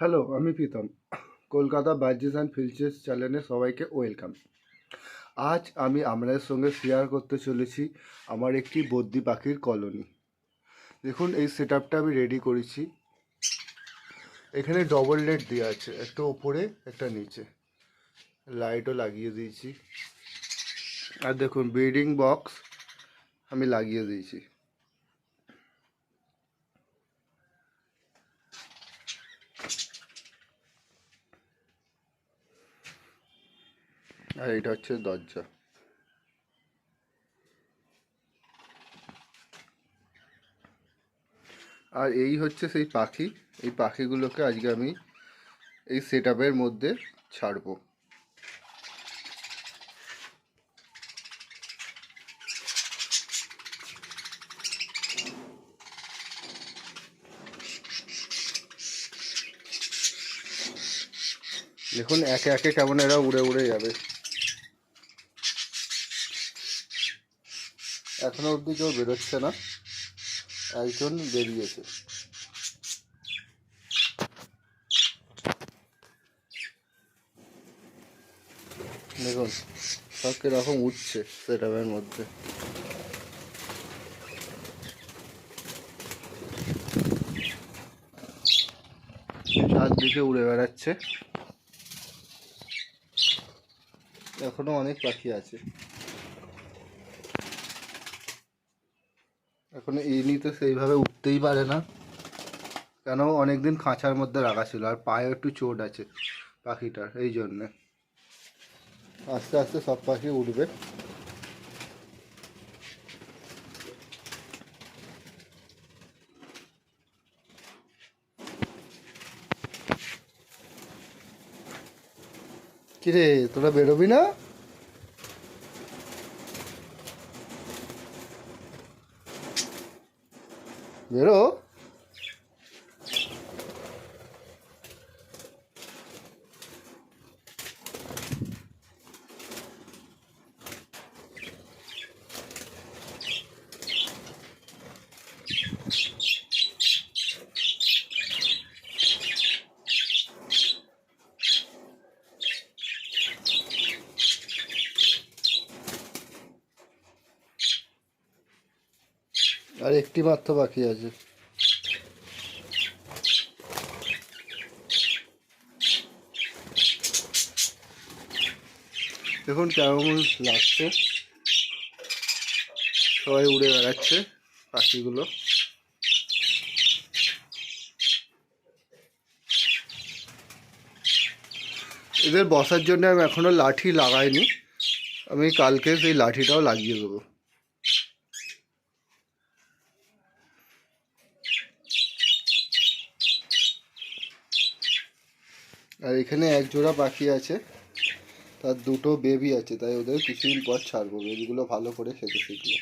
Hello, আমি Pritam. Kolkata birds and ফিল্চেস চ্যানেলে সবাইকে ওয়েলকাম। আজ আমি আপনাদের সঙ্গে শেয়ার করতে চলেছি আমার একটি বদ্রি পাখির কলোনি। দেখুন, এই সেট আপটা আমি রেডি করেছি। এখানে ডবল নেট দেওয়া আছে, একটা ওপরে একটা নিচে, লাইটও লাগিয়ে দিয়েছি। আর দেখুন, ব্রিডিং বক্স আমি লাগিয়ে দিয়েছি। আর এটা হচ্ছে দরজা। আর এই হচ্ছে সেই পাখি। এই পাখিগুলোকে আজকে আমি এই সেট আপের মধ্যে ছাড়বো। দেখুন, একে একে কেমন এরা উড়ে উড়ে যাবে। এখনো অবধি কেউ বেরোচ্ছে না, একজন বেরিয়েছে। দেখুন, সব কিরকম উঠছে সেটাপের মধ্যে। চারদিকে উড়ে বেড়াচ্ছে। এখনো অনেক পাখি আছে। এখনো ইনি তো সেইভাবে উঠতেই পারে না, কেন অনেকদিন খাঁচার মধ্যে রাখা ছিল, আর পায়ে একটু চোট আছে পাখিটার, এই জন্যে। আস্তে আস্তে সব পাখি উঠবে। কিরে, তোরা বেরোবি না? বেরো। আর একটি মাত্র পাখি আছে। দেখুন কেমন লাগছে, সবাই উড়ে বেড়াচ্ছে পাখিগুলো। এদের বসার জন্য আমি এখনো লাঠি লাগাইনি, আমি কালকে সেই লাঠিটাও লাগিয়ে দেবো। আর এখানে এক জোড়া পাখি আছে, তার দুটো বেবি আছে, তাই ওদের কিছুদিন পর ছাড়বো। বেবিগুলো ভালো করে খেতে শিখলো।